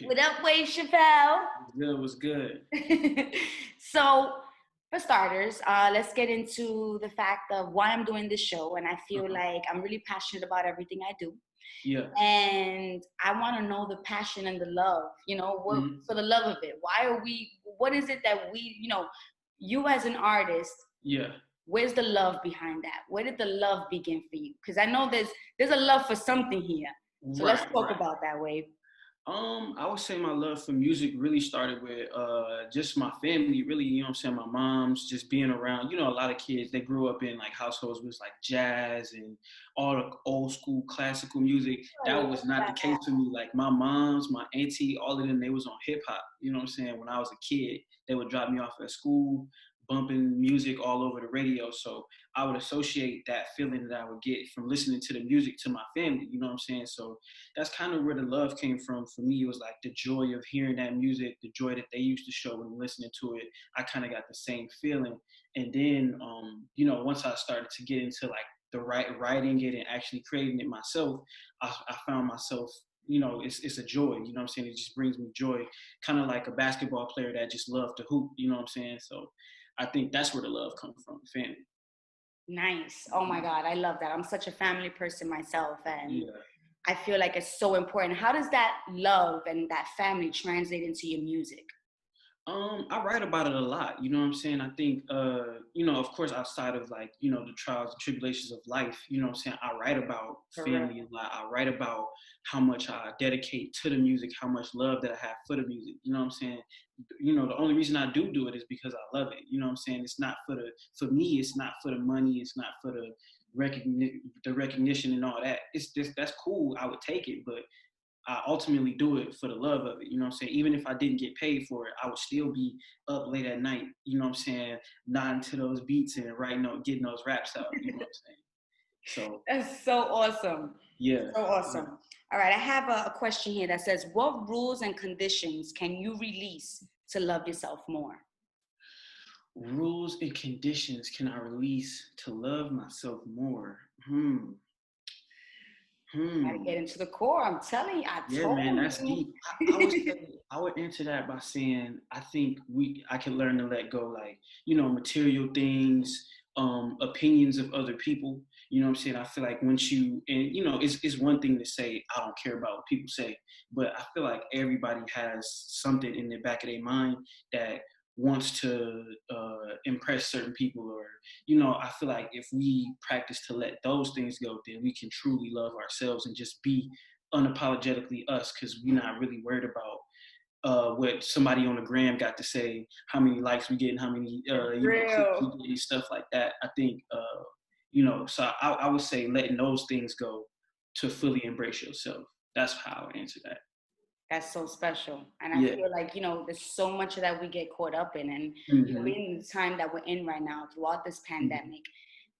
What up, Wave Chapelle? Good was good. So, for starters, let's get into the fact of why I'm doing this show. And I feel Uh-huh. like I'm really passionate about everything I do. Yeah. And I want to know the passion and the love, what Mhm. for the love of it. Why are we, what is it that we, you as an artist, Yeah. where's the love behind that? Where did the love begin for you? Because I know there's a love for something here. So let's Right, talk right. about that, Wave. I would say my love for music really started with just my family, really, you know what I'm saying? My mom's just being around, a lot of kids, they grew up in like households with like jazz and all the old school classical music. I That love was not the that. case for me. Like my mom's, my auntie, all of them, they was on hip hop, you know what I'm saying? When I was a kid, they would drop me off at school, bumping music all over the radio. So I would associate that feeling that I would get from listening to the music to my family, you know what I'm saying? So that's kind of where the love came from for me. It was like the joy of hearing that music, the joy that they used to show when listening to it. I kind of got the same feeling. And then, once I started to get into like the writing it and actually creating it myself, I found myself, it's a joy, you know what I'm saying? It just brings me joy, kind of like a basketball player that just loved to hoop, you know what I'm saying? So I think that's where the love comes from, family. Nice. Oh my God, I love that. I'm such a family person myself, and Yeah. I feel like it's so important. How does that love and that family translate into your music? I write about it a lot. You know what I'm saying? I think, of course, outside of like, the trials and tribulations of life, you know what I'm saying? I write about For real. family a lot. I write about how much I dedicate to the music, how much love that I have for the music. You know what I'm saying? The only reason I do it is because I love it. You know what I'm saying? It's not for me, it's not for the money. It's not for the recognition and all that. It's just, that's cool. I would take it, but I ultimately do it for the love of it. You know what I'm saying? Even if I didn't get paid for it, I would still be up late at night, you know what I'm saying, nodding to those beats and getting those raps out, you know what I'm saying? So That's so awesome. yeah. So Yeah. awesome. All right, I have a question here that says, what rules and conditions can you release to love yourself more? Rules and conditions can I release to love myself more? Hmm. Gotta Hmm. get into the core. I'm telling you, I Yeah, man, told that's you. deep. I would say I would answer that by saying I think I can learn to let go, like, material things, opinions of other people. You know what I'm saying? I feel like once it's one thing to say I don't care about what people say, but I feel like everybody has something in the back of their mind that wants to impress certain people, or I feel like if we practice to let those things go, then we can truly love ourselves and just be unapologetically us, because we're not really worried about what somebody on the gram got to say, how many likes we get, and how many clicks we Real. get, and stuff like that. I think so I would say letting those things go to fully embrace yourself. That's how I would answer that. That's so special. And I Yeah. feel like, there's so much that we get caught up in. And, Hmm. in the time that we're in right now, throughout this Hmm. pandemic,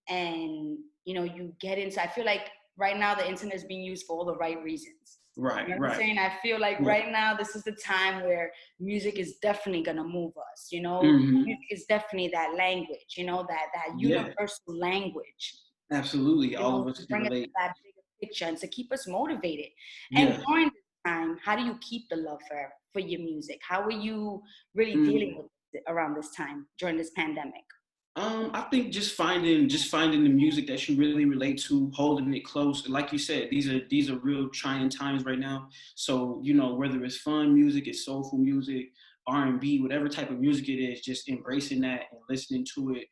and, you get into, I feel like right now the internet is being used for all the right reasons. Right, You know what I'm right. saying? I feel like Yeah. right now, this is the time where music is definitely going to move us, Hmm. music is definitely that language, that Yeah, universal language, absolutely. All of us to can bring us to relate. that bigger picture and to keep us motivated. And Yeah. during this time, how do you keep the love for your music? How are you really dealing Mm. with it around this time during this pandemic? I think just finding the music that you really relate to, holding it close. Like you said, these are real trying times right now. So whether it's fun music, it's soulful music, R&B, whatever type of music it is, just embracing that and listening to it,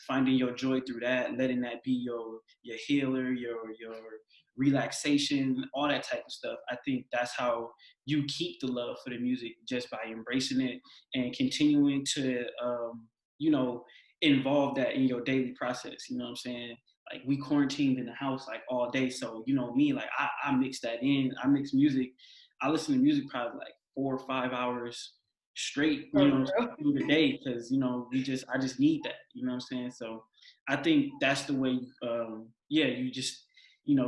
finding your joy through that, letting that be your healer, your relaxation, all that type of stuff. I think that's how you keep the love for the music, just by embracing it and continuing to you know involve that in your daily process. You know what I'm saying? Like, we quarantined in the house like all day. So, me, like, I mix that in. I mix music. I listen to music probably like 4 or 5 hours straight, For real. through the day, because, I just need that. You know what I'm saying? So I think that's the way, yeah, you just,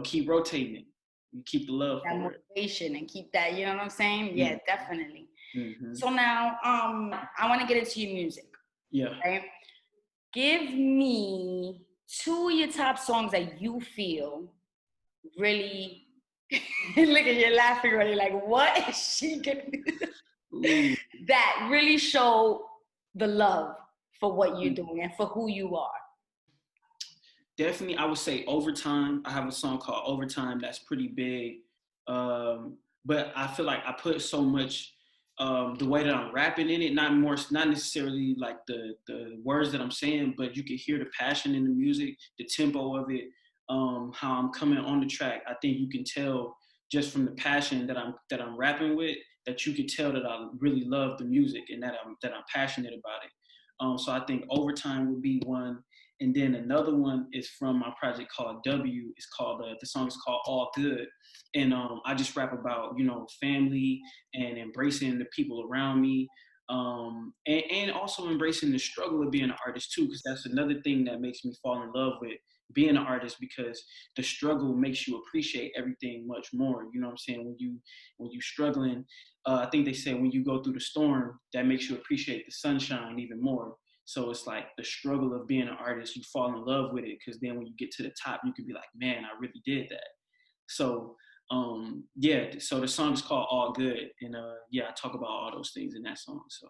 keep rotating it. You keep the love That for it. motivation and keep that, you know what I'm saying? Yeah, Mm. definitely. Hmm. So now, I want to get into your music, Yeah. right? Give me two of your top songs that you feel really Look at you laughing already, like, what is she getting? Ooh. That really show the love for what you're Mm. doing and for who you are. Definitely, I would say Overtime. I have a song called Overtime that's pretty big. But I feel like I put so much the way that I'm rapping in it, not necessarily like the words that I'm saying, but you can hear the passion in the music, the tempo of it, how I'm coming on the track. I think you can tell just from the passion that I'm rapping with, that you can tell that I really love the music and that I'm passionate about it. So I think Overtime would be one. And then another one is from my project called W. It's called the song is called All Good, and I just rap about family and embracing the people around me, and also embracing the struggle of being an artist too, because that's another thing that makes me fall in love with being an artist, because the struggle makes you appreciate everything much more. You know what I'm saying? When you struggling, I think they say when you go through the storm, that makes you appreciate the sunshine even more. So it's like the struggle of being an artist, you fall in love with it, because then when you get to the top, you can be like, man, I really did that. So yeah, so the song is called All Good. And yeah, I talk about all those things in that song. So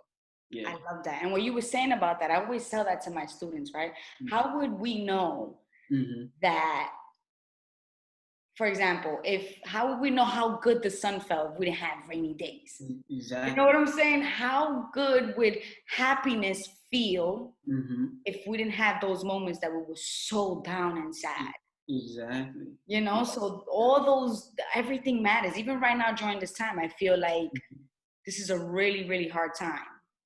yeah. I love that. And what you were saying about that, I always tell that to my students, right? How would we know Mm-hmm. that, for example, how would we know how good the sun felt if we didn't have rainy days? Exactly. You know what I'm saying? How good would happiness feel Mm-hmm. if we didn't have those moments that we were so down and sad? Exactly. You know, so all those, everything matters. Even right now during this time, I feel like this is a really, really hard time.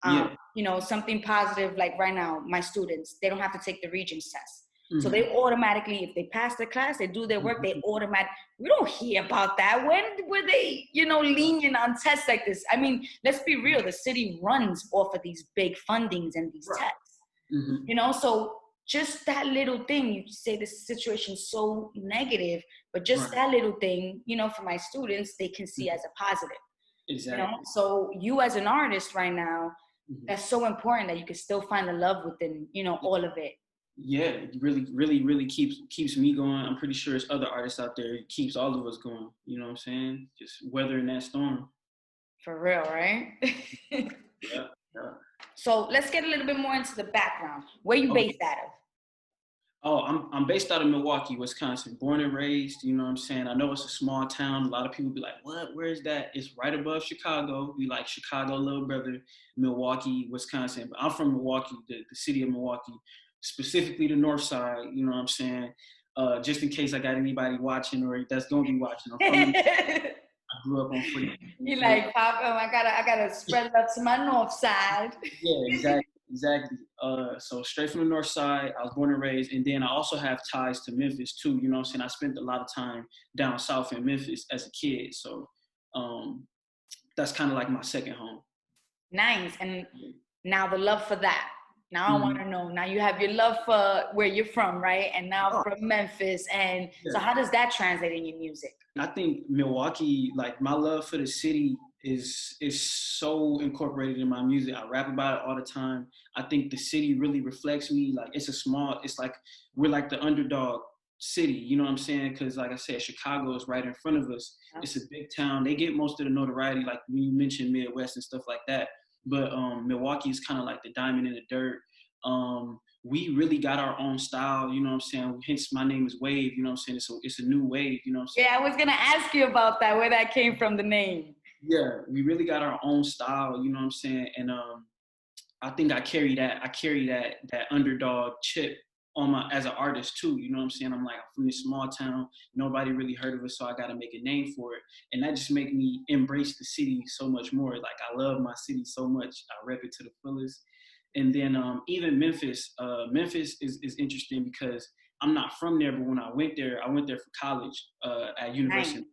Yeah. You know, something positive, like right now, my students, they don't have to take the Regents test. So Mm-hmm. they automatically, if they pass the class, they do their work, they automatic. We don't hear about that. When were they, lenient on tests like this? I mean, let's be real. The city runs off of these big fundings and these Right. tests. Mm-hmm. So just that little thing, you say this situation's so negative, but just Right. that little thing, for my students, they can see as a positive. Exactly. So you as an artist right now, Mm-hmm. that's so important that you can still find the love within, all of it. Yeah, it really, really, really keeps me going. I'm pretty sure there's other artists out there. It keeps all of us going. You know what I'm saying? Just weathering that storm. For real, right? Yeah. Yeah. So let's get a little bit more into the background. Where you Okay. based out of? Oh, I'm based out of Milwaukee, Wisconsin. Born and raised. You know what I'm saying? I know it's a small town. A lot of people be like, "What? Where is that?" It's right above Chicago. We like Chicago, little brother. Milwaukee, Wisconsin. But I'm from Milwaukee, the city of Milwaukee, specifically the north side. You know what I'm saying? Just in case I got anybody watching or that's gonna be watching. I'm from. I grew up on 40. You like, Papa, I gotta spread it up to my north side. Yeah, exactly. So straight from the north side, I was born and raised, and then I also have ties to Memphis too. You know what I'm saying? I spent a lot of time down south in Memphis as a kid, so that's kind of like my second home. Nice. And now the love for that. Now I want Mm-hmm. to know. Now you have your love for where you're from, right? And now Oh, from Memphis. And so yeah. how does that translate in your music? I think Milwaukee, like my love for the city is so incorporated in my music. I rap about it all the time. I think the city really reflects me. Like it's like we're like the underdog city, you know what I'm saying? Because like I said, Chicago is right in front of us. It's a big town. They get most of the notoriety, like when you mentioned Midwest and stuff like that. But Milwaukee is kind of like the diamond in the dirt. We really got our own style, you know what I'm saying? Hence my name is Wave, you know what I'm saying? It's a new wave, you know what I'm saying? Yeah, I was gonna ask you about that, where that came from, the name. Yeah, we really got our own style, you know what I'm saying? And I think I carry that underdog chip on my as an artist too, you know what I'm saying? I'm like, I'm from this small town, nobody really heard of us, so I gotta make a name for it. And that just make me embrace the city so much more. Like I love my city so much. I rep it to the fullest. And then even Memphis is interesting because I'm not from there, but when I went there for college at Nice. university,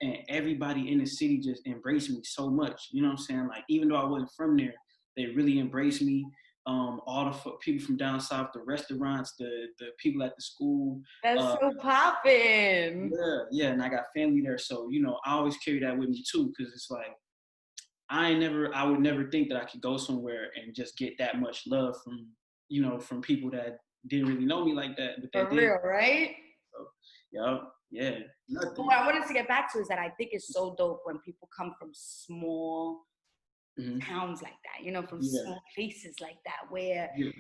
and everybody in the city just embraced me so much. You know what I'm saying? Like even though I wasn't from there, they really embraced me. All the people from down south, the restaurants, the people at the school. That's so poppin'. Yeah, and I got family there, so I always carry that with me too, because it's like I would never think that I could go somewhere and just get that much love from people that didn't really know me like that, but they For did. real, right? So, Yeah. But Nothing. what I wanted to get back to is that I think it's so dope when people come from small Mm-hmm. towns like that, you know, from Yeah. small places like that, where Yeah.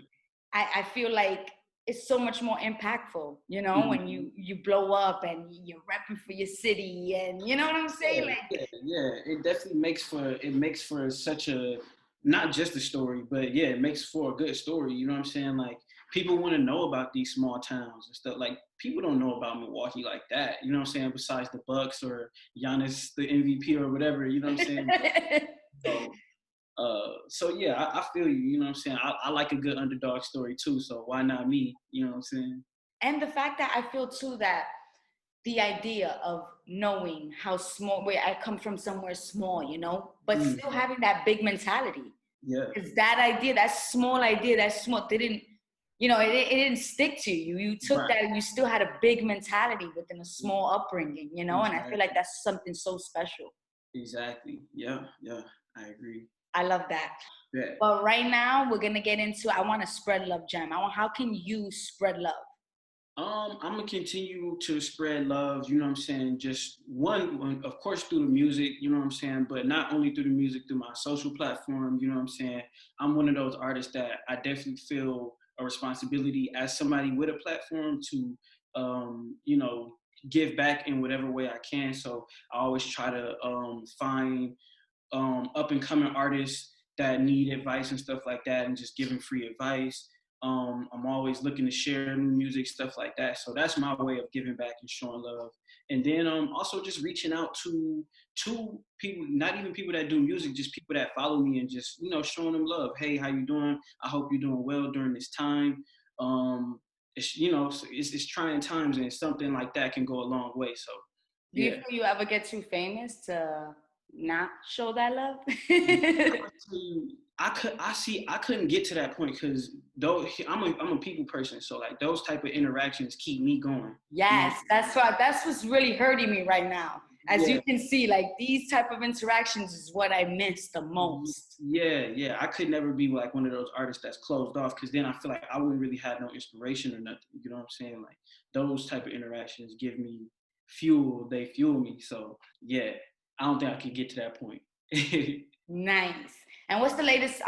I feel like it's so much more impactful, you know, when Mm-hmm. you blow up and you're repping for your city, and you know what I'm saying? Yeah, Like, yeah. It definitely makes for such a, not just a story, but yeah, it makes for a good story. You know what I'm saying? Like people want to know about these small towns and stuff. Like people don't know about Milwaukee like that. You know what I'm saying? Besides the Bucks or Giannis, the MVP or whatever. You know what I'm saying? So, so yeah, I feel you. You know what I'm saying? I like a good underdog story too. So why not me? You know what I'm saying? and the fact that I feel too that the idea of knowing how small, where I come from somewhere small, you know, but still Mhm. having that big mentality. Yeah. Because that idea, that small, didn't, you know, it didn't stick to you. You took Right. that and you still had a big mentality within a small upbringing, you know, and I feel like Exactly. that's something so special. Exactly. Yeah. Yeah. I agree. I love that. Yeah. But right now, we're gonna get into. I want to spread love, Jam. How can you spread love? I'm gonna continue to spread love, you know what I'm saying? Just one, of course, through the music, you know what I'm saying? But not only through the music, through my social platform, you know what I'm saying? I'm one of those artists that I definitely feel a responsibility as somebody with a platform to, you know, give back in whatever way I can. So I always try to find up and coming artists that need advice and stuff like that, and just giving free advice. I'm always looking to share new music, stuff like that. So that's my way of giving back and showing love. And then also just reaching out to people, not even people that do music, just people that follow me, and just, you know, showing them love. Hey, how you doing? I hope you're doing well during this time. It's, you know, it's trying times, and something like that can go a long way. So Do you yeah. feel you ever get too famous to not show that love? I couldn't get to that point because though I'm a people person, so like those type of interactions keep me going. You know? Yes, that's what's really hurting me right now. As you Yeah, can see, like these type of interactions is what I miss the most. yeah. I could never be like one of those artists that's closed off, because then I feel like I wouldn't really have no inspiration or nothing. You know what I'm saying? Like those type of interactions give me fuel. They fuel me. So yeah, I don't think I could get to that point. Nice. And what's the latest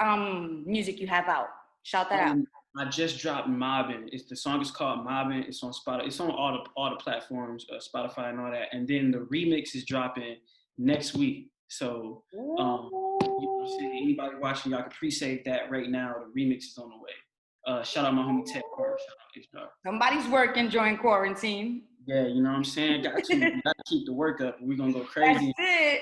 music you have out? Shout that out. I just dropped Mobbin. The song is called Mobbin. It's on Spotify. It's on all the platforms, Spotify and all that. And then the remix is dropping next week. So you know what I'm saying? Anybody watching, y'all can pre-save that right now. The remix is on the way. Shout out my homie Tech Car. Shout out H-Dog. Somebody's working during quarantine. Yeah, you know what I'm saying? We got to keep the work up. We're gonna go That's crazy. it.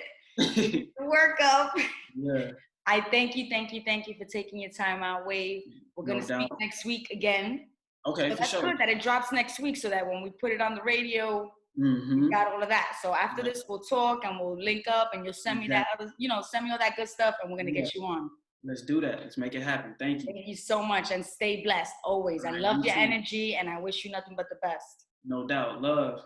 The work up. Yeah. I thank you for taking your time out, Wave. We're gonna No speak doubt. next week again. Okay, So for that's sure. good that it drops next week, so that when we put it on the radio, we Mm-hmm. got all of that. So after Yeah, this, we'll talk and we'll link up, and you'll send me that exactly. other, you know, send me all that good stuff, and we're gonna Yeah. get you on. Let's do that. Let's make it happen. Thank you. Thank you so much, and stay blessed always. All I right, love you your too. energy, and I wish you nothing but the best. No doubt. Love.